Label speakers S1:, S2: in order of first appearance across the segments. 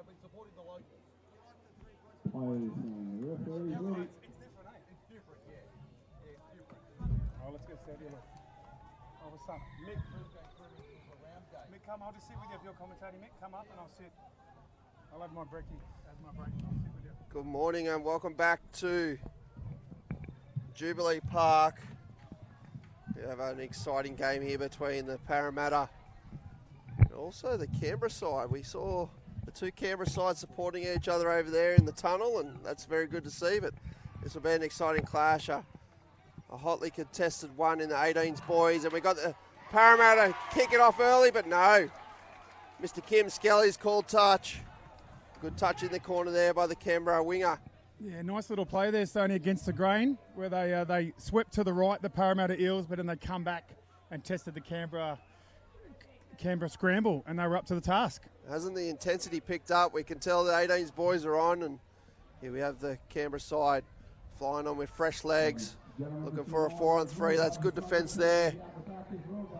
S1: I've been supporting the locals.
S2: It's different, eh?
S1: It's different, yeah. Yeah, it's different.
S2: Oh, let's get set here. Oh, what's up? Mick, Mick, come. I'll just sit with you if you're commentating. Mick, come up and I'll sit. I'll have my brekkie. I'll sit with you.
S3: Good morning and welcome back to Jubilee Park. We have an exciting game here between the Parramatta and also the Canberra side. We saw the two Canberra sides supporting each other over there in the tunnel, and that's very good to see. But this will be an exciting clash, a hotly contested one in the 18s boys, and we got the Parramatta kick it off early, but no. Mr. Kim Skelly's called touch. Good touch in the corner there by the Canberra winger.
S2: Yeah, nice little play there, Sony, against the grain, where they swept to the right, the Parramatta Eels, but then they come back and tested the Canberra scramble, and they were up to the task.
S3: Hasn't the intensity picked up? We can tell the 18s boys are on, and here we have the Canberra side flying on with fresh legs, looking for a 4-on-3. That's good defence there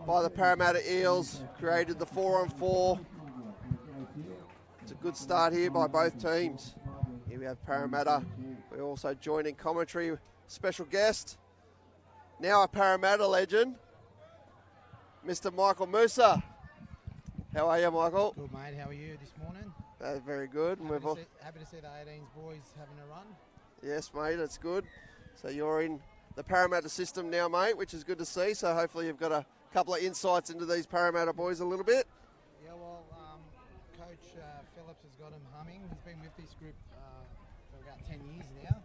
S3: by the Parramatta Eels, created the 4-on-4. It's a good start here by both teams. Here we have Parramatta. We also join in commentary, special guest, now a Parramatta legend, Mr. Michael Musa. How are you, Michael?
S4: Good, mate. How are you this morning?
S3: Very good.
S4: Happy to see the 18s boys having a run.
S3: Yes, mate, it's good. So you're in the Parramatta system now, mate, which is good to see. So hopefully you've got a couple of insights into these Parramatta boys a little bit.
S4: Yeah, well, Coach Phillips has got him humming. He's been with this group for about 10 years now.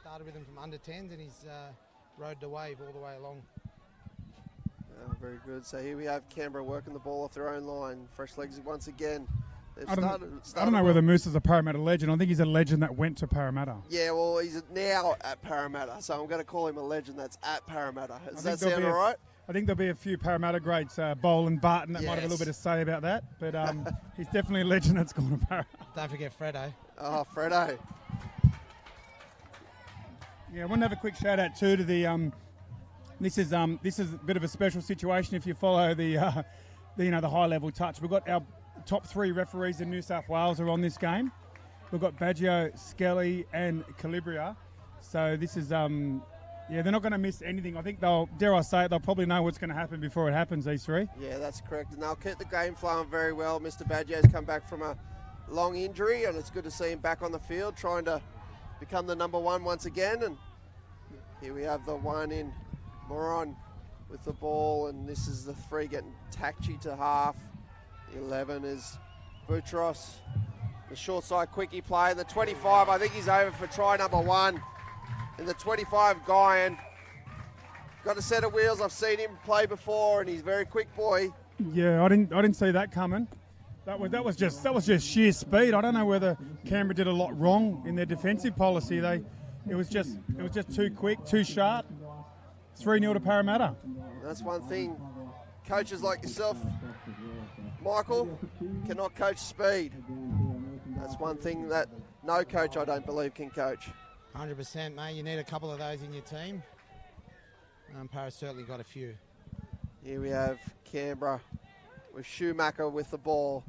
S4: Started with them from under 10s, and he's rode the wave all the way along.
S3: Oh, very good. So here we have Canberra working the ball off their own line. Fresh legs once again.
S2: I don't know whether Moose is a Parramatta legend. I think he's a legend that went to Parramatta.
S3: Yeah, well, he's now at Parramatta, so I'm going to call him a legend that's at Parramatta. Does that sound all right?
S2: I think there'll be a few Parramatta greats, Bowl and Barton, that might have a little bit to say about that. But he's definitely a legend that's gone to Parramatta.
S4: Don't forget Fredo.
S3: Oh, Fredo.
S2: Yeah, I want to have a quick shout out too to the. This is a bit of a special situation if you follow the high level touch. We've got our top 3 referees in New South Wales are on this game. We've got Baggio, Skelly, and Calibria. So this is they're not going to miss anything. I think they'll probably know what's going to happen before it happens. These 3.
S3: Yeah, that's correct, and they'll keep the game flowing very well. Mr. Baggio's come back from a long injury, and it's good to see him back on the field, trying to become the number 1 once again. And here we have the one in. Moron with the ball, and this is the 3 getting Takchi to half. The 11 is Boutros. The short side quickie play. The 25, I think he's over for try number 1. And the 25, Guyan. Got a set of wheels. I've seen him play before, and he's a very quick boy.
S2: Yeah, I didn't see that coming. That was just sheer speed. I don't know whether Canberra did a lot wrong in their defensive policy. It was just too quick, too sharp. 3-0 to Parramatta.
S3: That's one thing. Coaches like yourself, Michael, cannot coach speed. That's one thing that no coach, I don't believe, can coach.
S4: 100%, mate. You need a couple of those in your team. Parra's certainly got a few.
S3: Here we have Canberra with Schumacher with the ball.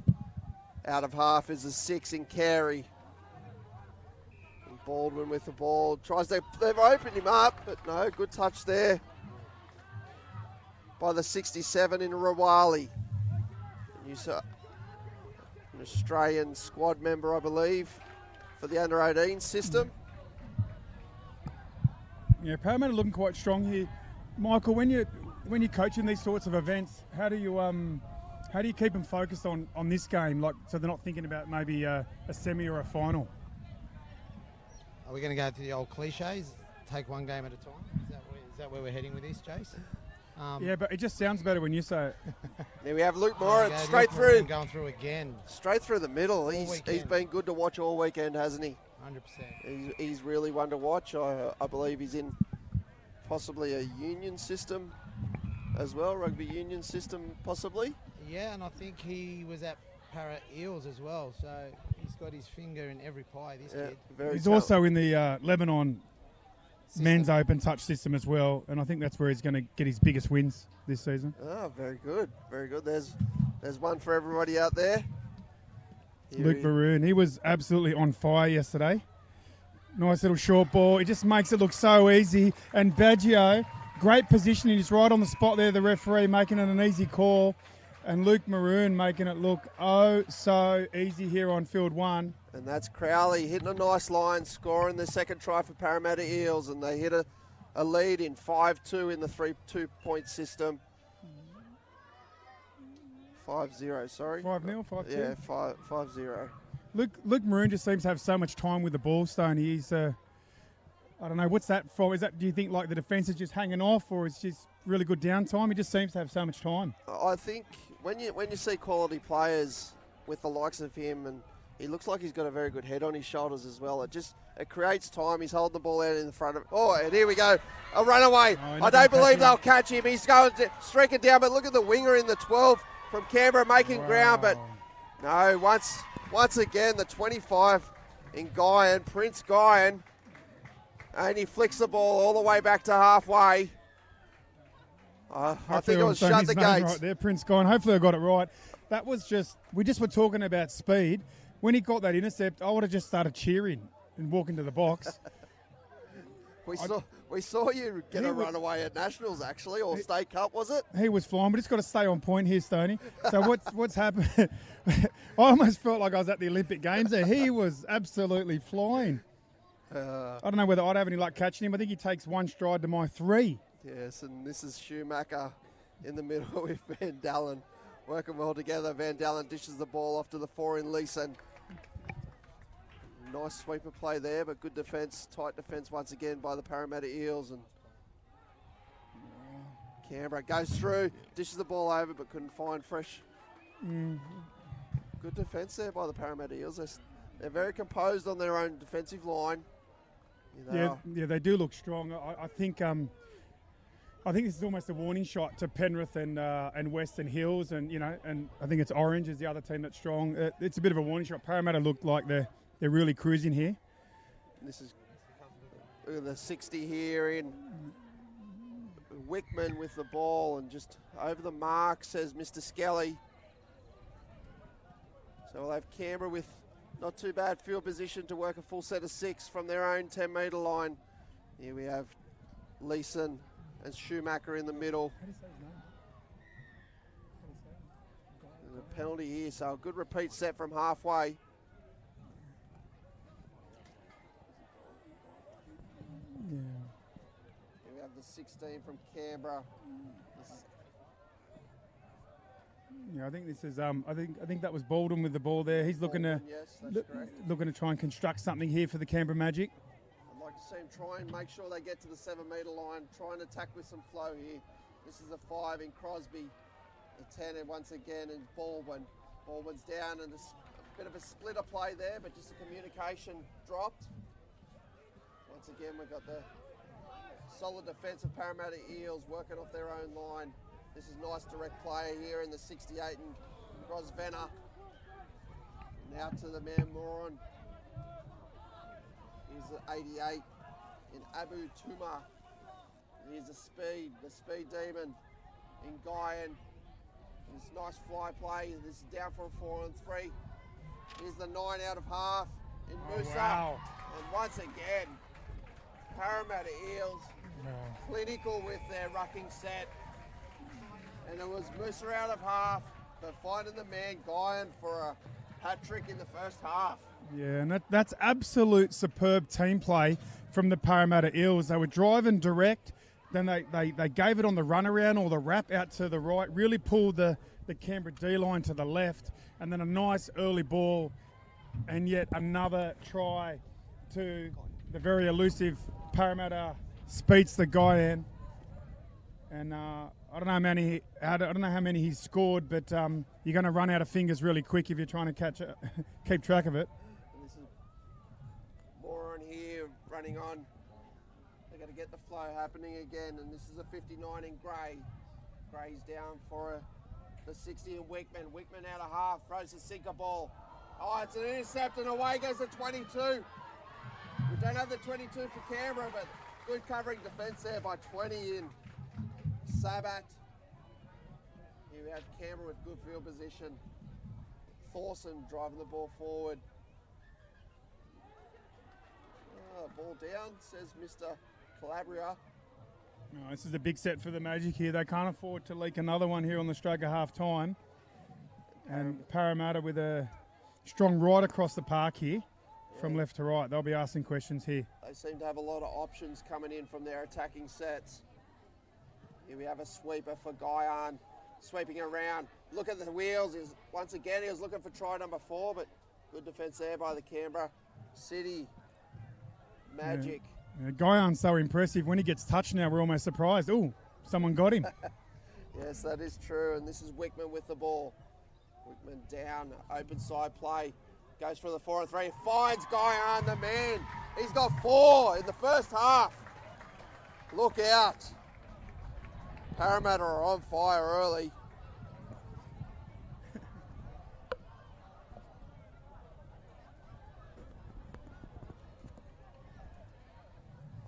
S3: Out of half is a 6 in Carey. Baldwin with the ball, they've opened him up, but no, good touch there by the 67 in Rawali. An Australian squad member, I believe, for the under-18 system.
S2: Yeah, Parramatta looking quite strong here. Michael, when you're coaching these sorts of events, how do you keep them focused on this game, so they're not thinking about maybe a semi or a final?
S4: Are we going to go to the old cliches? Take one game at a time? Is that where we're heading with this, Chase?
S2: Yeah, but it just sounds better when you say it.
S3: There we have Luke Moran straight through.
S4: Going through again.
S3: Straight through the middle. He's been good to watch all weekend, hasn't he?
S4: 100%.
S3: He's really one to watch. I believe he's in possibly a union system as well, rugby union system possibly.
S4: Yeah, and I think he was at Para Eels as well, so he's got his finger in every pie, this kid.
S2: He's also in the Lebanon men's open touch system as well, and I think that's where he's going to get his biggest wins this season.
S3: Oh, very good, very good. There's one for everybody out there.
S2: Luke Maroon. He was absolutely on fire yesterday. Nice little short ball. It just makes it look so easy. And Baggio, great positioning. He's right on the spot there, the referee, making it an easy call. And Luke Maroon making it look oh so easy here on field one.
S3: And that's Crowley hitting a nice line, scoring the second try for Parramatta Eels, and they hit a lead in 5-2 in the 2-point system. 5-0, sorry.
S2: 5-0, 5-2?
S3: Yeah, 5-0.
S2: Luke Maroon just seems to have so much time with the ball, Stoney. He's, I don't know, what's that from? Do you think like the defence is just hanging off, or it's just really good downtime? He just seems to have so much time.
S3: I think when you see quality players with the likes of him, and he looks like he's got a very good head on his shoulders as well. It creates time. He's holding the ball out in the front of. Oh, and here we go, a runaway. I don't believe they'll catch him. He's going streaking down, but look at the winger in the 12 from Canberra making ground. But no, once again the 25 in Guyan, Prince Guyan, and he flicks the ball all the way back to halfway. I think it was shut the gates.
S2: Right there, Prince Guyan. Hopefully I got it right. That was we just were talking about speed. When he got that intercept, I would have just started cheering and walk into the box.
S3: We saw you get a runaway at Nationals, actually, or State Cup, was it?
S2: He was flying, but it's got to stay on point here, Stoney. So what's happened? I almost felt like I was at the Olympic Games there. He was absolutely flying. I don't know whether I'd have any luck catching him. I think he takes one stride to my 3.
S3: Yes, and this is Schumacher in the middle with Van Dalen. Working well together. Van Dalen dishes the ball off to the 4 in Leeson. Nice sweeper play there, but good defence, tight defence once again by the Parramatta Eels. And Canberra goes through, dishes the ball over, but couldn't find fresh. Good defence there by the Parramatta Eels. They're very composed on their own defensive line.
S2: Yeah, they do look strong. I think this is almost a warning shot to Penrith and Western Hills, and and I think it's Orange is the other team that's strong. It's a bit of a warning shot. Parramatta look like they're really cruising here.
S3: This is look at the 60 here in Wickman with the ball, and just over the mark, says Mr. Skelly. So we'll have Canberra with not too bad field position to work a full set of 6 from their own 10-metre line. Here we have Leeson and Schumacher in the middle. There's a penalty here, so a good repeat set from halfway.
S2: Yeah.
S3: Here we have the 16 from Canberra.
S2: Yeah, I think this is. I think that was Baldwin with the ball there. He's looking to try and construct something here for the Canberra Magic.
S3: I'd like to see him try and make sure they get to the 7-metre line. Try and attack with some flow here. This is the 5 in Crosby. The 10 and once again in Baldwin. Baldwin's down, and a bit of a splitter play there, but just the communication dropped. Once again, we've got the solid defence of Parramatta Eels working off their own line. This is nice direct play here in the 68 and Grosvenor. Now to the man Moran. Here's the 88 in Abu Tuma. Here's the speed demon in Guyan. This nice fly play. This is down for a 4 and 3. Here's the 9 out of half in Musa.
S2: Wow.
S3: And once again, Parramatta Eels clinical with their rucking set. And it was Musa out of half, but finding the man Guyan for a hat-trick in the first half.
S2: Yeah, and that's absolute superb team play from the Parramatta Eels. They were driving direct, then they gave it on the runaround or the wrap out to the right, really pulled the Canberra D-line to the left, and then a nice early ball, and yet another try to the very elusive Parramatta Speedster Guyan. And I don't know how many he's scored, but you're going to run out of fingers really quick if you're trying to keep track of it.
S3: And this is Moran here running on. They're going to get the flow happening again, and this is a 59 in Gray. Gray's down for the 60 in Wickman. Wickman out of half, throws the sinker ball. Oh, it's an intercept, and away goes the 22. We don't have the 22 for Canberra, but good covering defence there by 20 in Sabat. Here we have Canberra with good field position. Thorson driving the ball forward. Ball down, says Mr. Calabria.
S2: No, this is a big set for the Magic here. They can't afford to leak another one here on the stroke of half time. And Parramatta with a strong right across the park here from left to right. They'll be asking questions here.
S3: They seem to have a lot of options coming in from their attacking sets. Here we have a sweeper for Guyan, sweeping around. Look at the wheels. Once again, he was looking for try number 4, but good defence there by the Canberra City Magic.
S2: Yeah, Guyan's so impressive. When he gets touched now, we're almost surprised. Oh, someone got him.
S3: Yes, that is true. And this is Wickman with the ball. Wickman down, open side play. Goes for the 4-3, finds Guyan, the man. He's got 4 in the first half. Look out. Parramatta are on fire early.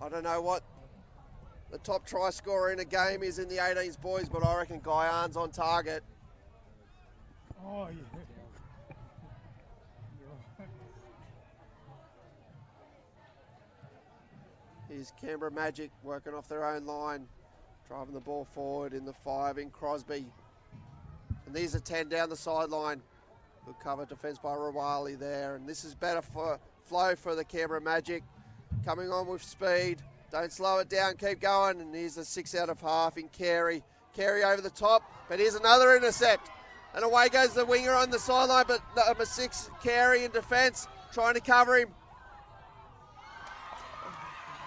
S3: I don't know what the top try scorer in a game is in the 18s boys, but I reckon Guyan's on target.
S2: Oh, yeah.
S3: Here's Canberra Magic working off their own line, driving the ball forward in the 5 in Crosby. And these are 10 down the sideline. Good cover defence by Rawali there. And this is better for flow for the Canberra Magic. Coming on with speed. Don't slow it down, keep going. And here's the 6 out of half in Carey. Carey over the top, but here's another intercept. And away goes the winger on the sideline, but number 6, Carey in defence, trying to cover him.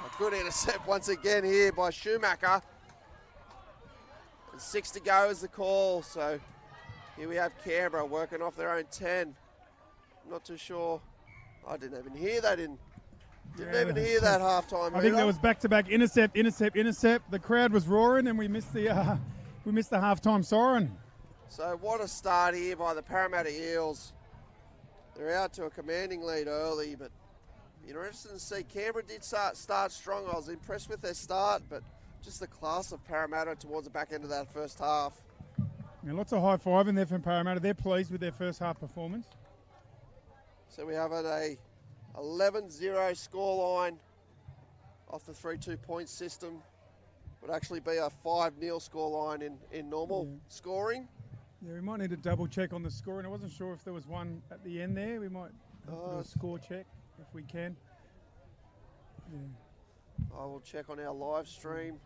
S3: A good intercept once again here by Schumacher. And 6 to go is the call, so here we have Canberra working off their own 10. I'm not too sure. I didn't even hear that Didn't even hear that halftime.
S2: I think there was back-to-back intercept. The crowd was roaring, and we missed the halftime siren.
S3: So what a start here by the Parramatta Eels. They're out to a commanding lead early, but interesting to see. Canberra did start strong. I was impressed with their start, but just the class of Parramatta towards the back end of that first half.
S2: Yeah, lots of high-fiving there from Parramatta. They're pleased with their first half performance.
S3: So we have a 11-0 scoreline off the 3-2 point system. Would actually be a 5-0 scoreline in normal scoring.
S2: Yeah, we might need to double check on the scoring. I wasn't sure if there was one at the end there. We might do a score check if we can. Yeah.
S3: I will check on our live stream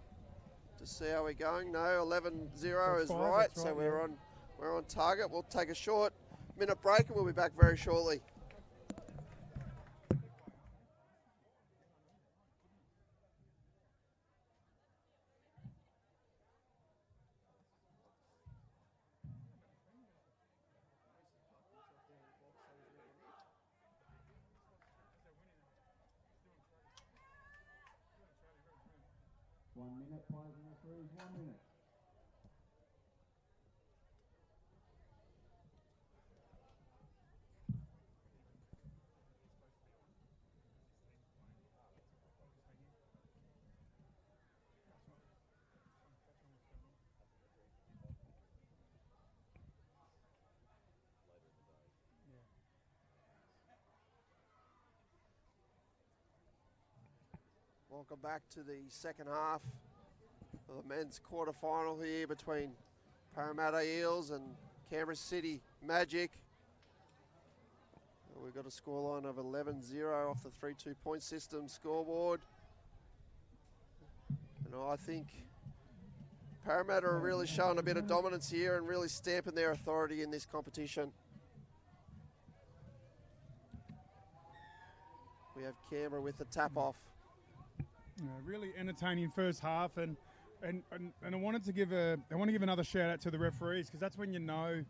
S3: to see how we're going. No, 11-0 is right, so we're on target. We'll take a short minute break and we'll be back very shortly. Welcome back to the second half of the men's quarter-final here between Parramatta Eels and Canberra City Magic. We've got a scoreline of 11-0 off the 3-2 point system scoreboard. And I think Parramatta are really showing a bit of dominance here and really stamping their authority in this competition. We have Canberra with the tap-off.
S2: Really entertaining first half, and I wanted to give another shout out to the referees, because that's when you know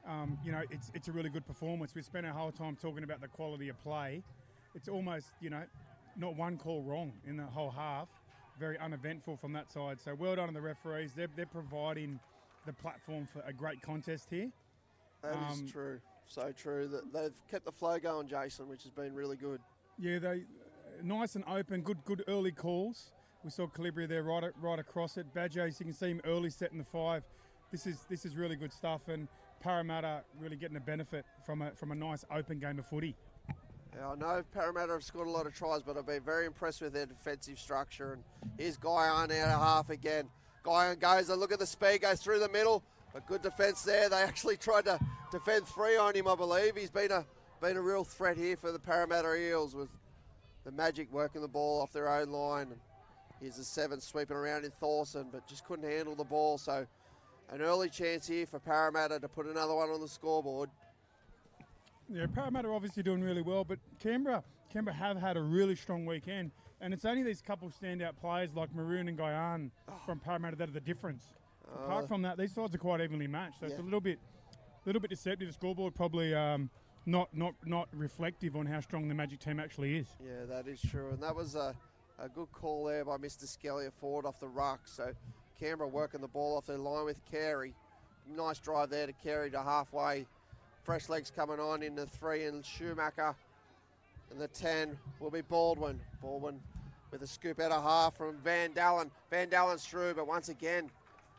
S2: it's a really good performance. We spent our whole time talking about the quality of play. It's almost not one call wrong in the whole half. Very uneventful from that side. So well done to the referees. They're providing the platform for a great contest here.
S3: That is true. So true. That they've kept the flow going, Jason, which has been really good.
S2: Yeah, they nice and open, good early calls. We saw Calabria there right across it. Badger, as you can see him early setting the 5. This is really good stuff, and Parramatta really getting a benefit from a nice open game of footy.
S3: Yeah, I know Parramatta have scored a lot of tries, but I've been very impressed with their defensive structure. And here's Guyon out of half again. Guyon goes, and look at the speed, goes through the middle, but good defence there. They actually tried to defend 3 on him, I believe. He's been a real threat here for the Parramatta Eels, with the Magic working the ball off their own line. And here's the 7 sweeping around in Thorson, but just couldn't handle the ball. So an early chance here for Parramatta to put another one on the scoreboard.
S2: Yeah, Parramatta are obviously doing really well, but Canberra have had a really strong weekend, and it's only these couple standout players like Maroon and Guyon from Parramatta that are the difference. Apart from that, these sides are quite evenly matched, so it's a little bit deceptive. The scoreboard probably not reflective on how strong the Magic team actually is.
S3: Yeah, that is true, and that was a good call there by Mr. Skelly forward off the ruck. So Canberra working the ball off their line with Carey. Nice drive there to Carey to halfway. Fresh legs coming on in the 3, and Schumacher. And the 10 will be Baldwin. Baldwin with a scoop out of half from Van Dalen. Van Dalen's through, but once again,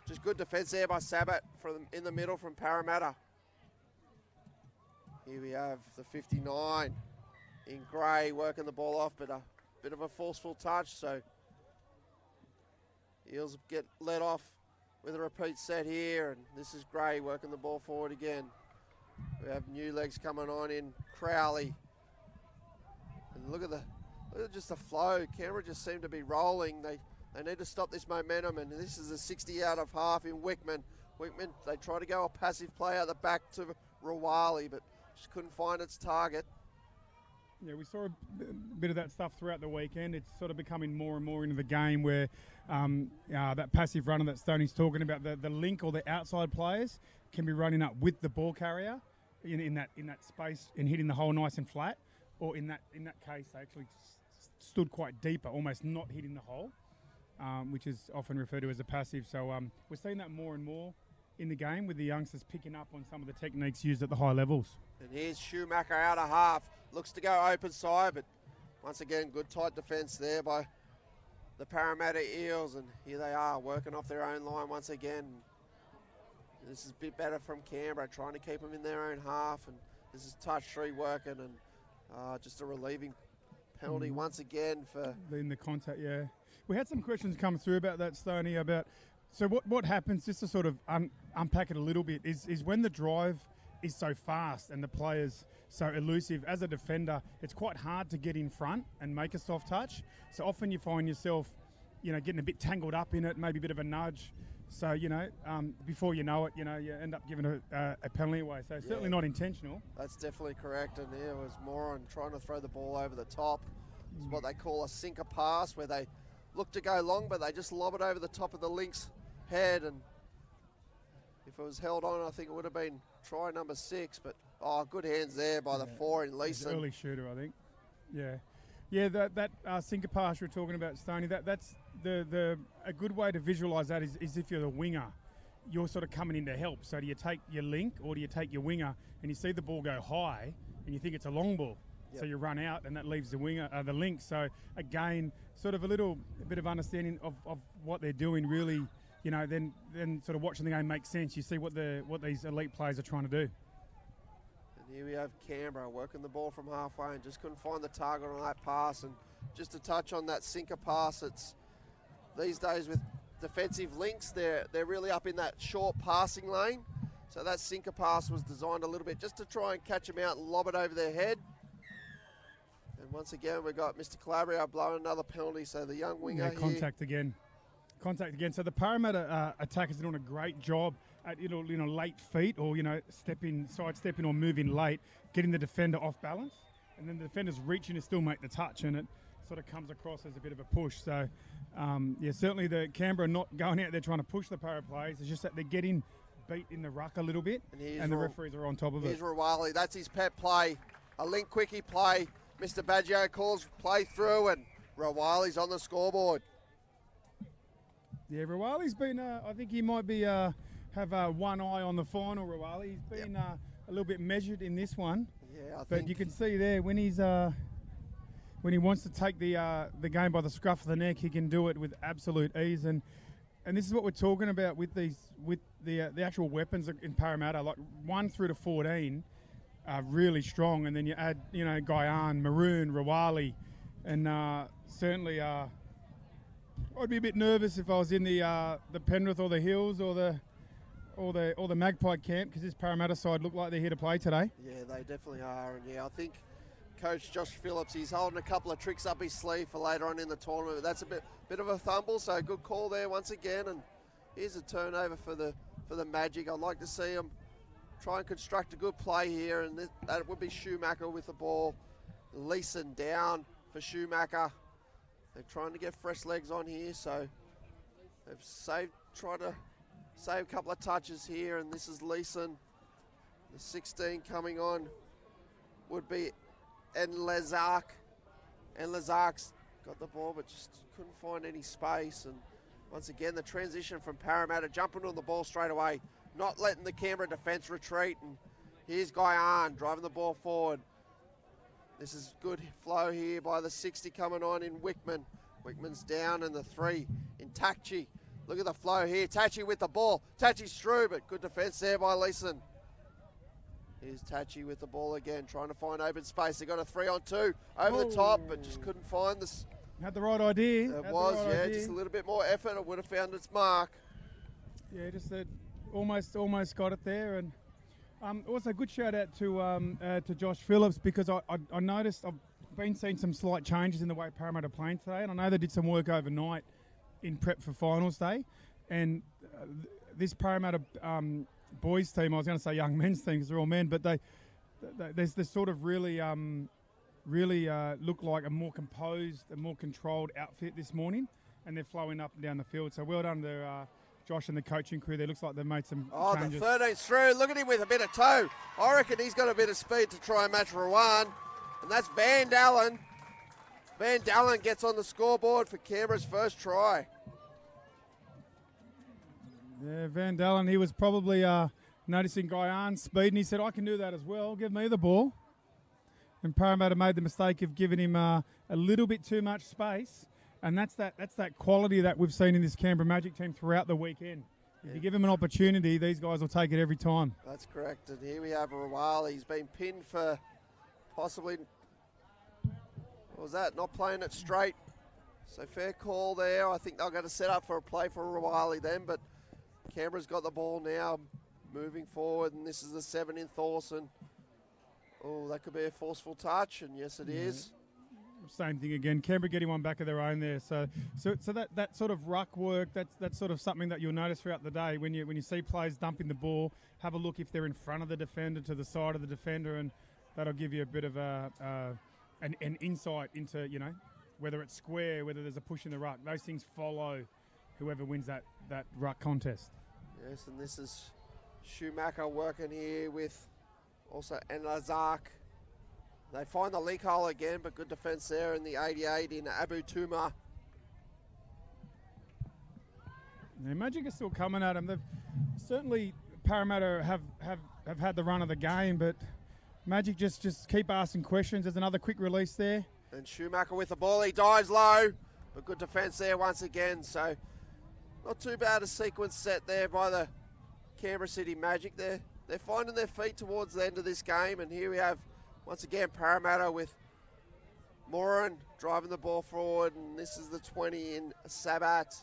S3: just good defence there by Sabat from in the middle from Parramatta. Here we have the 59 in grey working the ball off, but a bit of a forceful touch. So Eels get let off with a repeat set here, and this is Gray working the ball forward again. We have new legs coming on in Crowley. And look at just the flow. Canberra just seem to be rolling. They need to stop this momentum, and this is a 60 out of half in Wickman. Wickman, they try to go a passive play out the back to Rawali, but just couldn't find its target.
S2: Yeah, we saw a bit of that stuff throughout the weekend. It's sort of becoming more and more into the game where that passive runner that Stoney's talking about, the link or the outside players can be running up with the ball carrier in that space and hitting the hole nice and flat, or in that case they actually stood quite deeper, almost not hitting the hole, which is often referred to as a passive. So we're seeing that more and more in the game, with the youngsters picking up on some of the techniques used at the high levels.
S3: And here's Schumacher out of half. Looks to go open side, but once again, good tight defence there by the Parramatta Eels. And here they are, working off their own line once again. This is a bit better from Canberra, trying to keep them in their own half. And this is touch 3 working, and just a relieving penalty once again for...
S2: In the contact, yeah. We had some questions come through about that, Stoney, about... So what happens, just to sort of unpack it a little bit, is when the drive is so fast and the player's so elusive, as a defender, it's quite hard to get in front and make a soft touch. So often you find yourself, getting a bit tangled up in it, maybe a bit of a nudge. So, before you know it, you end up giving a penalty away. So certainly not intentional.
S3: That's definitely correct. And it was more on trying to throw the ball over the top. It's what they call a sinker pass, where they look to go long, but they just lob it over the top of the link's head. And if it was held on, I think it would have been try number 6. But, good hands there by the 4 in Leeson.
S2: Early shooter, I think. Yeah. Yeah, that sinker pass you're talking about, Stoney, that's a good way to visualise that is if you're the winger, you're sort of coming in to help. So do you take your link or do you take your winger, and you see the ball go high and you think it's a long ball. Yep. So you run out and that leaves the winger, the link. So again, sort of a bit of understanding of what they're doing really, then sort of watching the game makes sense. You see what these elite players are trying to do.
S3: Here we have Canberra working the ball from halfway and just couldn't find the target on that pass. And just to touch on that sinker pass, it's these days with defensive links, they're really up in that short passing lane. So that sinker pass was designed a little bit just to try and catch them out and lob it over their head. And once again, we've got Mr. Calabria blowing another penalty. So the young winger here.
S2: Contact again. So the Parramatta attackers are doing a great job at late feet or sidestepping or moving late, getting the defender off balance, and then the defender's reaching to still make the touch, and it sort of comes across as a bit of a push. So certainly the Canberra not going out there trying to push the Parra players. It's just that they're getting beat in the ruck a little bit, and the referees are on top of it.
S3: Here's Rawali. That's his pet play, a link quickie play. Mr. Baggio calls play through, and Rawali's on the scoreboard.
S2: Yeah, Rawali's been, I think he might be have one eye on the final, Rawali. He's been a little bit measured in this one.
S3: Yeah,
S2: but you can see there when he's when he wants to take the game by the scruff of the neck, he can do it with absolute ease. And and this is what we're talking about with the actual weapons in Parramatta, like 1 through to 14 are really strong, and then you add, Guyan, Maroon, Rawali, and certainly I'd be a bit nervous if I was in the Penrith or the Hills or the Magpie camp, because this Parramatta side look like they're here to play today.
S3: Yeah, they definitely are, and I think Coach Josh Phillips, he's holding a couple of tricks up his sleeve for later on in the tournament. That's a bit of a fumble, so good call there once again. And here's a turnover for the Magic. I'd like to see them try and construct a good play here, and that would be Schumacher with the ball. Leeson down for Schumacher. They're trying to get fresh legs on here, so they've tried to save a couple of touches here, and this is Leeson. The 16 coming on would be Lazark. And Lazark's got the ball but just couldn't find any space. And once again, the transition from Parramatta, jumping on the ball straight away, not letting the Canberra defence retreat. And here's Guyan driving the ball forward. This is good flow here by the 60 coming on in Wickman. Wickman's down, and the 3 in Tachi. Look at the flow here. Tachi with the ball. Tachi's through, but good defence there by Leeson. Here's Tachi with the ball again, trying to find open space. They got a 3-on-2 over the top, but just couldn't find this.
S2: Had the right idea.
S3: It was, just a little bit more effort. It would have found its mark.
S2: Yeah, just almost got it there. And also good shout out to Josh Phillips, because I noticed I've been seeing some slight changes in the way Parramatta are playing today, and I know they did some work overnight in prep for finals day. And this Parramatta boys team, I was going to say young men's team because they're all men, but they sort of really look like a more composed, a more controlled outfit this morning, and they're flowing up and down the field. So well done to Josh and the coaching crew. They looks like they've made some changes.
S3: The 13's through. Look at him with a bit of toe. I reckon he's got a bit of speed to try and match Rowan, and that's Van Dalen. Van Dalen gets on the scoreboard for Canberra's first try.
S2: Yeah, Van Dalen, he was probably noticing Guyan's speed, and he said, I can do that as well. Give me the ball. And Parramatta made the mistake of giving him a little bit too much space, and that's that quality that we've seen in this Canberra Magic team throughout the weekend. If you give him an opportunity, these guys will take it every time.
S3: That's correct. And here we have Rawali. He's been pinned for possibly, what was that, not playing it straight. So fair call there. I think they're going to set up for a play for Rawali then, but Canberra's got the ball now, moving forward, and this is the 7 in Thorson. Oh, that could be a forceful touch, and yes, it is.
S2: Same thing again. Canberra getting one back of their own there. So that sort of ruck work, that's sort of something that you'll notice throughout the day when you see players dumping the ball. Have a look if they're in front of the defender, to the side of the defender, and that'll give you a bit of an insight into whether it's square, whether there's a push in the ruck. Those things follow whoever wins that ruck contest.
S3: Yes, and this is Schumacher working here with also Lazark. They find the leak hole again, but good defence there in the 88 in Abu Tuma.
S2: The Magic are still coming at them. They've certainly, Parramatta have had the run of the game, but Magic just keep asking questions. There's another quick release there.
S3: And Schumacher with the ball. He dives low, but good defence there once again. So not too bad a sequence set there by the Canberra City Magic. They're finding their feet towards the end of this game, and here we have once again Parramatta with Moran driving the ball forward, and this is the 20 in Sabat.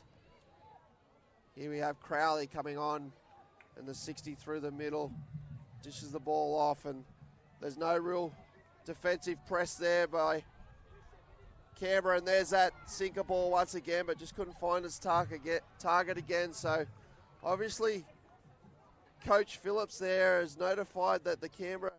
S3: Here we have Crowley coming on, and the 60 through the middle, dishes the ball off, and there's no real defensive press there by Canberra, and there's that sinker ball once again, but just couldn't find its target again. So obviously Coach Phillips there has notified that the Canberra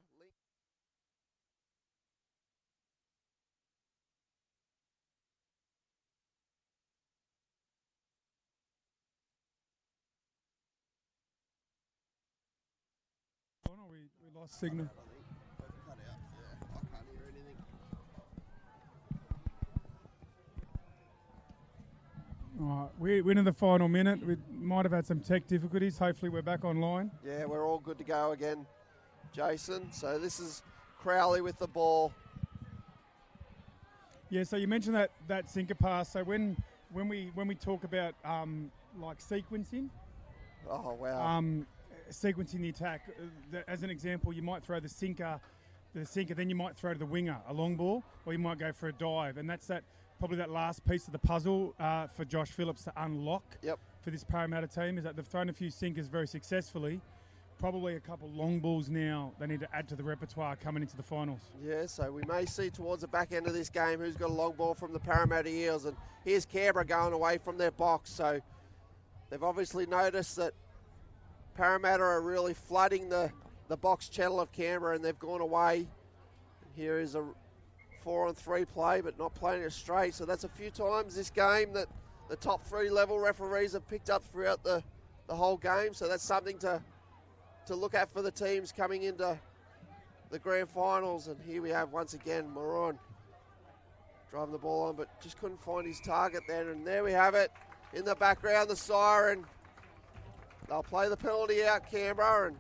S2: we lost signal.
S3: cut out. Yeah, I can't hear anything.
S2: All right, we're in the final minute. We might have had some tech difficulties. Hopefully we're back online.
S3: Yeah, we're all good to go again, Jason. So this is Crowley with the ball.
S2: Yeah, so you mentioned that sinker pass. So when when we talk about like sequencing,
S3: Oh, wow.
S2: sequencing the attack, as an example, you might throw the sinker, then you might throw to the winger a long ball, or you might go for a dive, and that's probably that last piece of the puzzle for Josh Phillips to unlock.
S3: Yep.
S2: For this Parramatta team, is that they've thrown a few sinkers very successfully. Probably a couple long balls now they need to add to the repertoire coming into the finals.
S3: Yeah, so we may see towards the back end of this game who's got a long ball from the Parramatta Eels. And here's Canberra going away from their box. So they've obviously noticed that Parramatta are really flooding the box channel of Canberra, and they've gone away. Here is a 4-on-3 play, but not playing it straight. So that's a few times this game that the top 3 level referees have picked up throughout the whole game. So that's something to look at for the teams coming into the grand finals. And here we have once again Moron driving the ball on, but just couldn't find his target then. And there we have it in the background, the siren. They'll play the penalty out, Canberra, and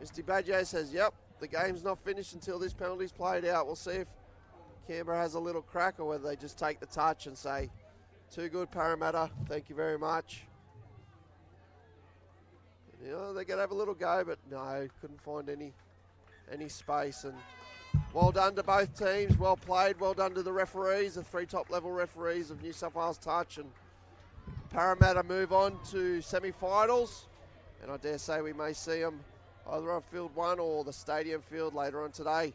S3: Mr. Badger says, yep, the game's not finished until this penalty's played out. We'll see if Canberra has a little crack or whether they just take the touch and say, too good, Parramatta, thank you very much. You know, they're going to have a little go, but no, couldn't find any space. And well done to both teams, well played, well done to the referees, the 3 top level referees of New South Wales Touch. And Parramatta move on to semi-finals, and I dare say we may see them either on Field 1 or the Stadium Field later on today.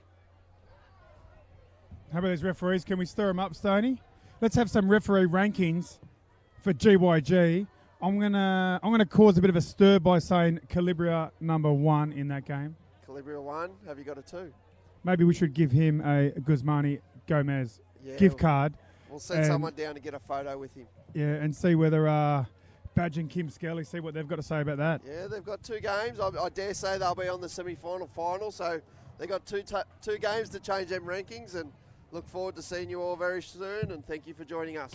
S2: How about those referees? Can we stir them up, Stoney? Let's have some referee rankings for GYG. I'm gonna cause a bit of a stir by saying Calibria number 1 in that game.
S3: Calibria 1, have you got a 2?
S2: Maybe we should give him a Guzmani Gomez gift card.
S3: We'll send someone down to get a photo with him.
S2: Yeah, and see whether Badge and Kim Skelly, see what they've got to say about that.
S3: Yeah, they've got 2 games. I dare say they'll be on the semi-final final, so they've got two games to change them rankings, and look forward to seeing you all very soon, and thank you for joining us.